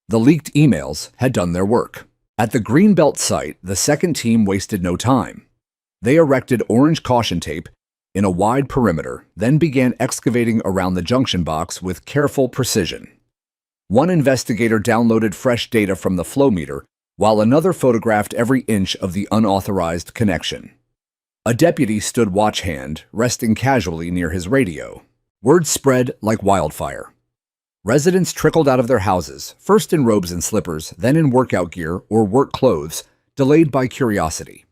The leaked emails had done their work. At the Greenbelt site, the second team wasted no time. They erected orange caution tape in a wide perimeter, then began excavating around the junction box with careful precision. One investigator downloaded fresh data from the flow meter, while another photographed every inch of the unauthorized connection. A deputy stood watch hand, resting casually near his radio. Word spread like wildfire. Residents trickled out of their houses, first in robes and slippers, then in workout gear or work clothes, delayed by curiosity.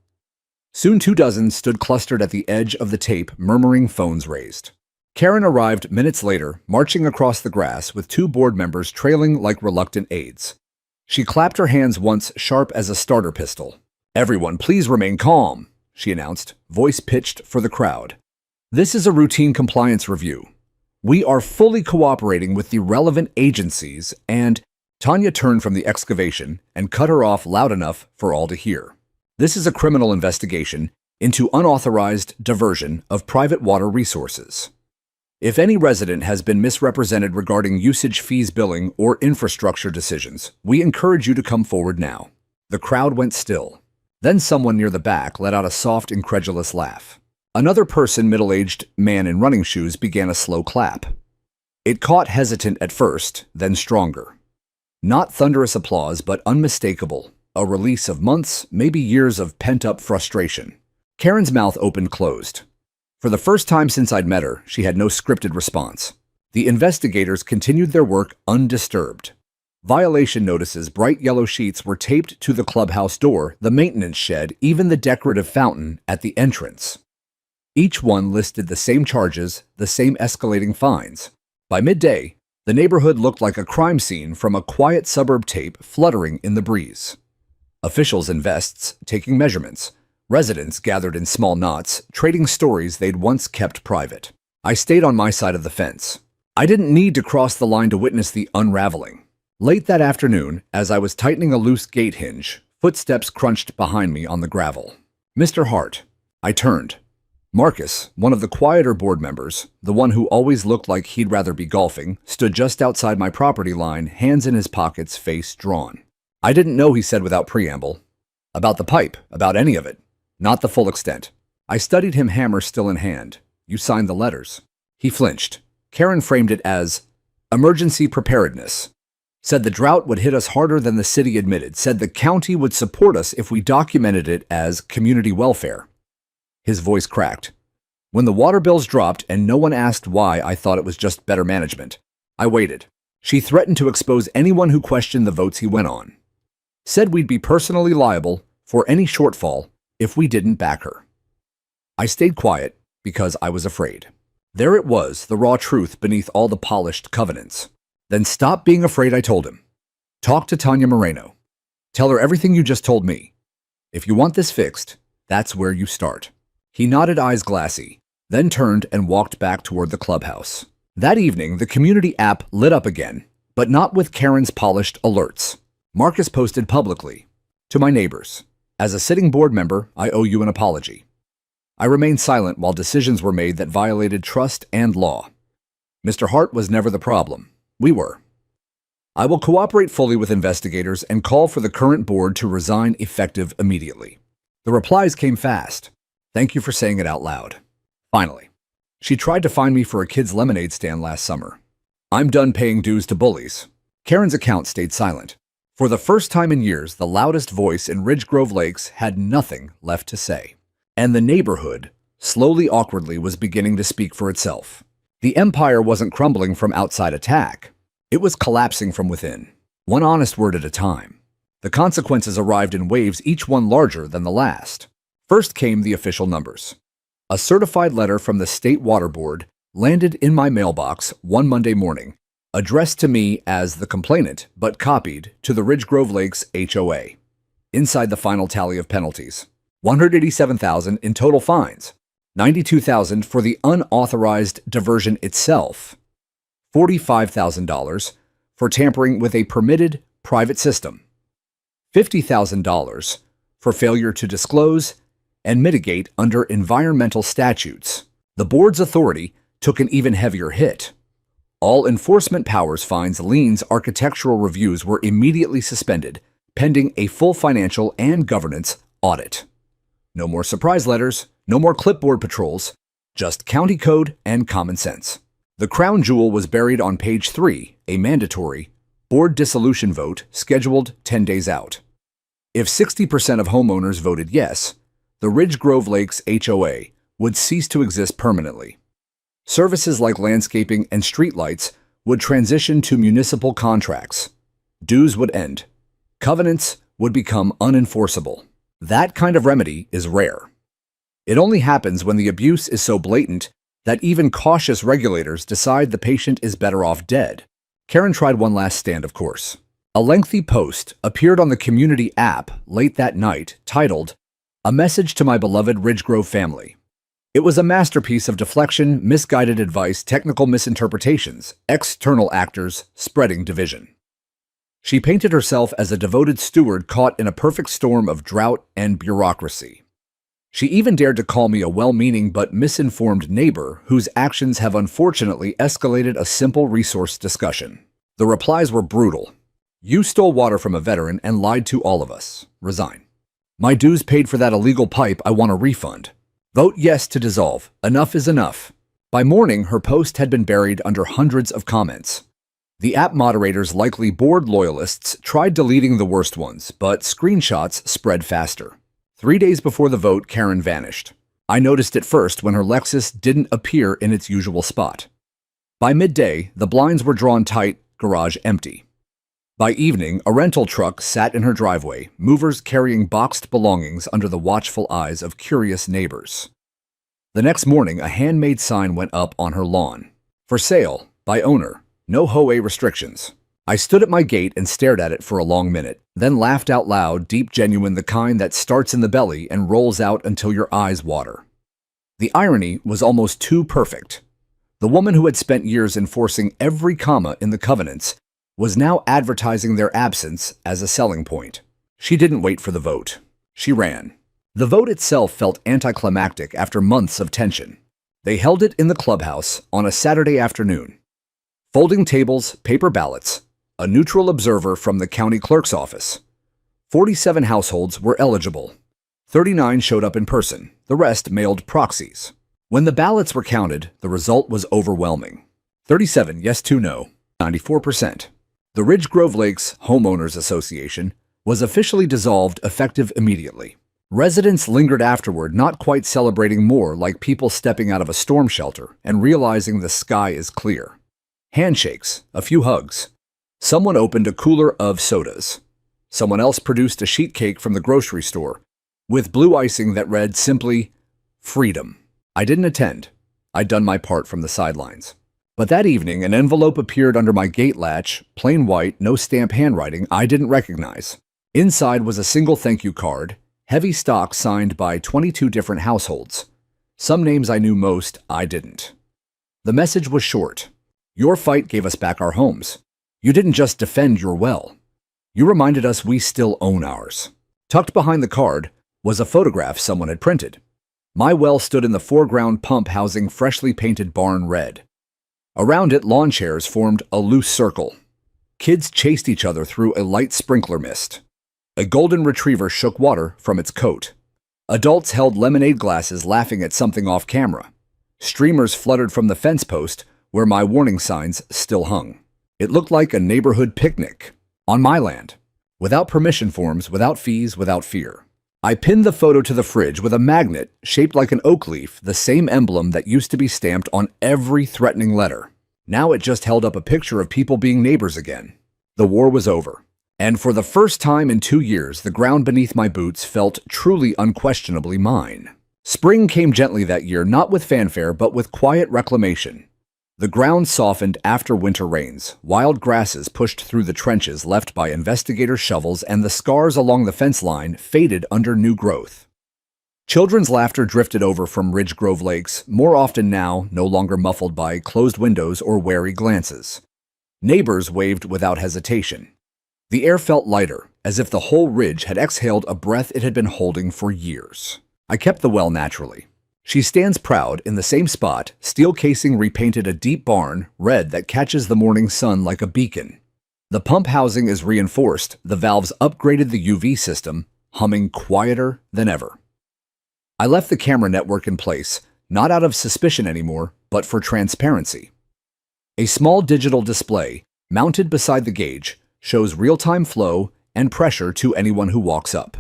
Soon 24 stood clustered at the edge of the tape, murmuring, phones raised. Karen arrived minutes later, marching across the grass with 2 board members trailing like reluctant aides. She clapped her hands once, sharp as a starter pistol. "Everyone, please remain calm," she announced, voice pitched for the crowd. "This is a routine compliance review. We are fully cooperating with the relevant agencies and—" Tanya turned from the excavation and cut her off loud enough for all to hear. "This is a criminal investigation into unauthorized diversion of private water resources. If any resident has been misrepresented regarding usage fees billing or infrastructure decisions, we encourage you to come forward now." The crowd went still. Then someone near the back let out a soft, incredulous laugh. Another person, middle-aged man in running shoes, began a slow clap. It caught hesitant at first, then stronger. Not thunderous applause, but unmistakable. A release of months, maybe years of pent-up frustration. Karen's mouth opened-closed. For the first time since I'd met her, she had no scripted response. The investigators continued their work undisturbed. Violation notices, bright yellow sheets, were taped to the clubhouse door, the maintenance shed, even the decorative fountain at the entrance. Each one listed the same charges, the same escalating fines. By midday, the neighborhood looked like a crime scene from a quiet suburb tape fluttering in the breeze. Officials in vests taking measurements. Residents gathered in small knots, trading stories they'd once kept private. I stayed on my side of the fence. I didn't need to cross the line to witness the unraveling. Late that afternoon, as I was tightening a loose gate hinge, footsteps crunched behind me on the gravel. "Mr. Hart." I turned. Marcus, one of the quieter board members, the one who always looked like he'd rather be golfing, stood just outside my property line, hands in his pockets, face drawn. "I didn't know," he said without preamble. "About the pipe, about any of it. Not the full extent." I studied him, hammer still in hand. "You signed the letters." He flinched. Karen framed it as emergency preparedness. Said the drought would hit us harder than the city admitted. Said the county would support us if we documented it as community welfare. His voice cracked. When the water bills dropped and no one asked why, I thought it was just better management. I waited. She threatened to expose anyone who questioned the votes he went on. Said we'd be personally liable for any shortfall if we didn't back her. I stayed quiet because I was afraid. There it was, the raw truth beneath all the polished covenants. "Then stop being afraid," I told him. "Talk to Tanya Moreno. Tell her everything you just told me. If you want this fixed, that's where you start." He nodded, eyes glassy, then turned and walked back toward the clubhouse. That evening, the community app lit up again, but not with Karen's polished alerts. Marcus posted publicly, "To my neighbors, as a sitting board member, I owe you an apology." I remained silent while decisions were made that violated trust and law. Mr. Hart was never the problem. We were. "I will cooperate fully with investigators and call for the current board to resign effective immediately." The replies came fast. "Thank you for saying it out loud." Finally, she tried to find me for a kid's lemonade stand last summer. "I'm done paying dues to bullies." Karen's account stayed silent. For the first time in years, the loudest voice in Ridge Grove Lakes had nothing left to say. And the neighborhood, slowly, awkwardly, was beginning to speak for itself. The empire wasn't crumbling from outside attack. It was collapsing from within, one honest word at a time. The consequences arrived in waves, each one larger than the last. First came the official numbers. A certified letter from the State Water Board landed in my mailbox one Monday morning, addressed to me as the complainant, but copied to the Ridge Grove Lakes HOA. Inside the final tally of penalties, $187,000 in total fines, $92,000 for the unauthorized diversion itself, $45,000 for tampering with a permitted private system, $50,000 for failure to disclose, and mitigate under environmental statutes. The board's authority took an even heavier hit. All enforcement powers, fines, liens, architectural reviews were immediately suspended, pending a full financial and governance audit. No more surprise letters, no more clipboard patrols, just county code and common sense. The crown jewel was buried on page 3, a mandatory board dissolution vote scheduled 10 days out. If 60% of homeowners voted yes, the Ridge Grove Lakes HOA would cease to exist permanently. Services like landscaping and streetlights would transition to municipal contracts. Dues would end. Covenants would become unenforceable. That kind of remedy is rare. It only happens when the abuse is so blatant that even cautious regulators decide the patient is better off dead. Karen tried one last stand, of course. A lengthy post appeared on the community app late that night titled, "A Message to My Beloved Ridge Grove Family." It was a masterpiece of deflection, misguided advice, technical misinterpretations, external actors spreading division. She painted herself as a devoted steward caught in a perfect storm of drought and bureaucracy. She even dared to call me a well-meaning but misinformed neighbor whose actions have unfortunately escalated a simple resource discussion. The replies were brutal. "You stole water from a veteran and lied to all of us. Resign. My dues paid for that illegal pipe. I want a refund. Vote yes to dissolve. Enough is enough." By morning, her post had been buried under hundreds of comments. The app moderators, likely board loyalists, tried deleting the worst ones, but screenshots spread faster. 3 days before the vote, Karen vanished. I noticed it first when her Lexus didn't appear in its usual spot. By midday, the blinds were drawn tight, garage empty. By evening, a rental truck sat in her driveway, movers carrying boxed belongings under the watchful eyes of curious neighbors. The next morning, a handmade sign went up on her lawn. "For sale, by owner, no HOA restrictions." I stood at my gate and stared at it for a long minute, then laughed out loud, deep, genuine, the kind that starts in the belly and rolls out until your eyes water. The irony was almost too perfect. The woman who had spent years enforcing every comma in the covenants was now advertising their absence as a selling point. She didn't wait for the vote. She ran. The vote itself felt anticlimactic after months of tension. They held it in the clubhouse on a Saturday afternoon. Folding tables, paper ballots, a neutral observer from the county clerk's office. 47 households were eligible. 39 showed up in person. The rest mailed proxies. When the ballots were counted, the result was overwhelming. 37 yes, 2 no, 94%. The Ridge Grove Lakes Homeowners Association was officially dissolved effective immediately. Residents lingered afterward, not quite celebrating, more like people stepping out of a storm shelter and realizing the sky is clear. Handshakes, a few hugs. Someone opened a cooler of sodas. Someone else produced a sheet cake from the grocery store with blue icing that read simply, "Freedom." I didn't attend. I'd done my part from the sidelines. But that evening, an envelope appeared under my gate latch, plain white, no stamp handwriting I didn't recognize. Inside was a single thank you card, heavy stock signed by 22 different households. Some names I knew, most I didn't. The message was short. "Your fight gave us back our homes. You didn't just defend your well. You reminded us we still own ours." Tucked behind the card was a photograph someone had printed. My well stood in the foreground, pump housing freshly painted barn red. Around it, lawn chairs formed a loose circle. Kids chased each other through a light sprinkler mist. A golden retriever shook water from its coat. Adults held lemonade glasses, laughing at something off camera. Streamers fluttered from the fence post where my warning signs still hung. It looked like a neighborhood picnic. On my land. Without permission forms, without fees, without fear. I pinned the photo to the fridge with a magnet shaped like an oak leaf, the same emblem that used to be stamped on every threatening letter. Now it just held up a picture of people being neighbors again. The war was over. And for the first time in 2 years, the ground beneath my boots felt truly, unquestionably mine. Spring came gently that year, not with fanfare, but with quiet reclamation. The ground softened after winter rains. Wild grasses pushed through the trenches left by investigator shovels, and the scars along the fence line faded under new growth. Children's laughter drifted over from Ridge Grove Lakes, more often now, no longer muffled by closed windows or wary glances. Neighbors waved without hesitation. The air felt lighter, as if the whole ridge had exhaled a breath it had been holding for years. I kept the well naturally. She stands proud in the same spot, steel casing repainted a deep barn, red that catches the morning sun like a beacon. The pump housing is reinforced, the valves upgraded the UV system, humming quieter than ever. I left the camera network in place, not out of suspicion anymore, but for transparency. A small digital display, mounted beside the gauge, shows real-time flow and pressure to anyone who walks up.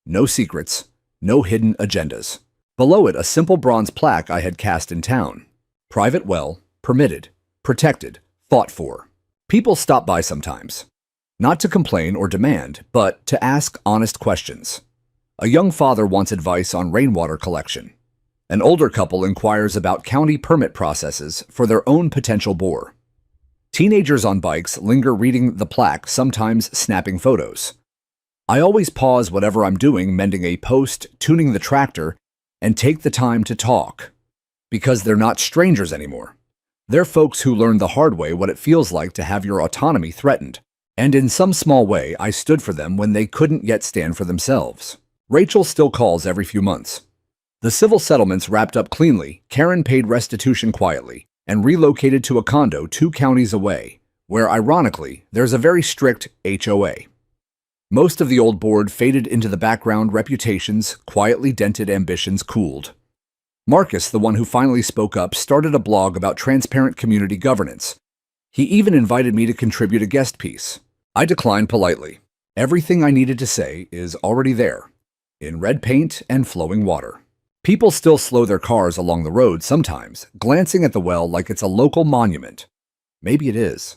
No secrets, no hidden agendas. Below it, a simple bronze plaque I had cast in town. Private well, permitted, protected, fought for. People stop by sometimes. Not to complain or demand, but to ask honest questions. A young father wants advice on rainwater collection. An older couple inquires about county permit processes for their own potential bore. Teenagers on bikes linger reading the plaque, sometimes snapping photos. I always pause whatever I'm doing, mending a post, tuning the tractor, and take the time to talk. Because they're not strangers anymore. They're folks who learned the hard way what it feels like to have your autonomy threatened. And in some small way, I stood for them when they couldn't yet stand for themselves. Rachel still calls every few months. The civil settlements wrapped up cleanly, Karen paid restitution quietly, and relocated to a condo 2 counties away, where ironically, there's a very strict HOA. Most of the old board faded into the background, reputations, quietly dented ambitions cooled. Marcus, the one who finally spoke up, started a blog about transparent community governance. He even invited me to contribute a guest piece. I declined politely. Everything I needed to say is already there, in red paint and flowing water. People still slow their cars along the road sometimes, glancing at the well like it's a local monument. Maybe it is.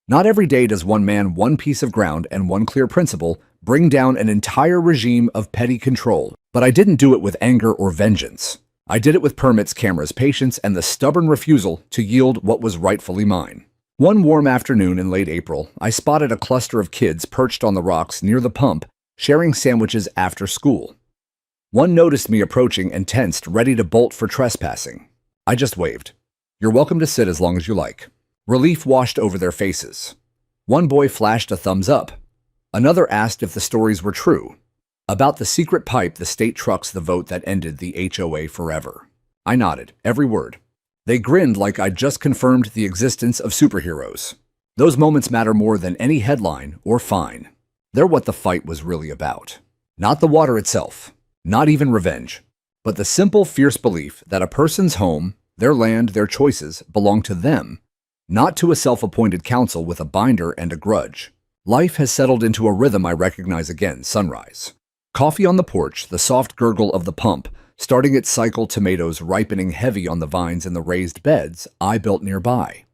Not every day does one man, one piece of ground, and one clear principle bring down an entire regime of petty control, but I didn't do it with anger or vengeance. I did it with permits, cameras, patience, and the stubborn refusal to yield what was rightfully mine. One warm afternoon in late April, I spotted a cluster of kids perched on the rocks near the pump, sharing sandwiches after school. One noticed me approaching and tensed, ready to bolt for trespassing. I just waved. "You're welcome to sit as long as you like." Relief washed over their faces. One boy flashed a thumbs up. Another asked if the stories were true. About the secret pipe the state trucks the vote that ended the HOA forever. I nodded, every word. They grinned like I'd just confirmed the existence of superheroes. Those moments matter more than any headline or fine. They're what the fight was really about. Not the water itself, not even revenge, but the simple, fierce belief that a person's home, their land, their choices belong to them, not to a self-appointed council with a binder and a grudge. Life has settled into a rhythm I recognize again, sunrise. Coffee on the porch, the soft gurgle of the pump, starting its cycle, tomatoes ripening heavy on the vines in the raised beds I built nearby.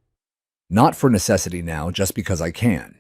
Not for necessity now, just because I can.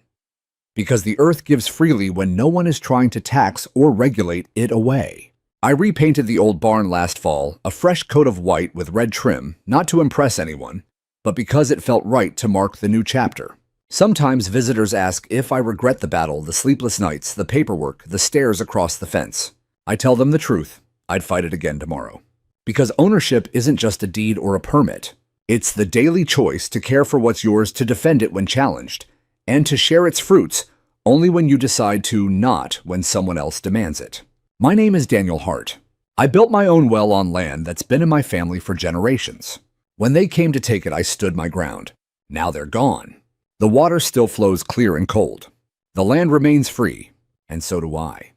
Because the earth gives freely when no one is trying to tax or regulate it away. I repainted the old barn last fall, a fresh coat of white with red trim, not to impress anyone, but because it felt right to mark the new chapter. Sometimes visitors ask if I regret the battle, the sleepless nights, the paperwork, the stairs across the fence. I tell them the truth. I'd fight it again tomorrow. Because ownership isn't just a deed or a permit. It's the daily choice to care for what's yours, to defend it when challenged, and to share its fruits only when you decide to, not when someone else demands it. My name is Daniel Hart. I built my own well on land that's been in my family for generations. When they came to take it, I stood my ground. Now they're gone. The water still flows clear and cold. The land remains free, and so do I.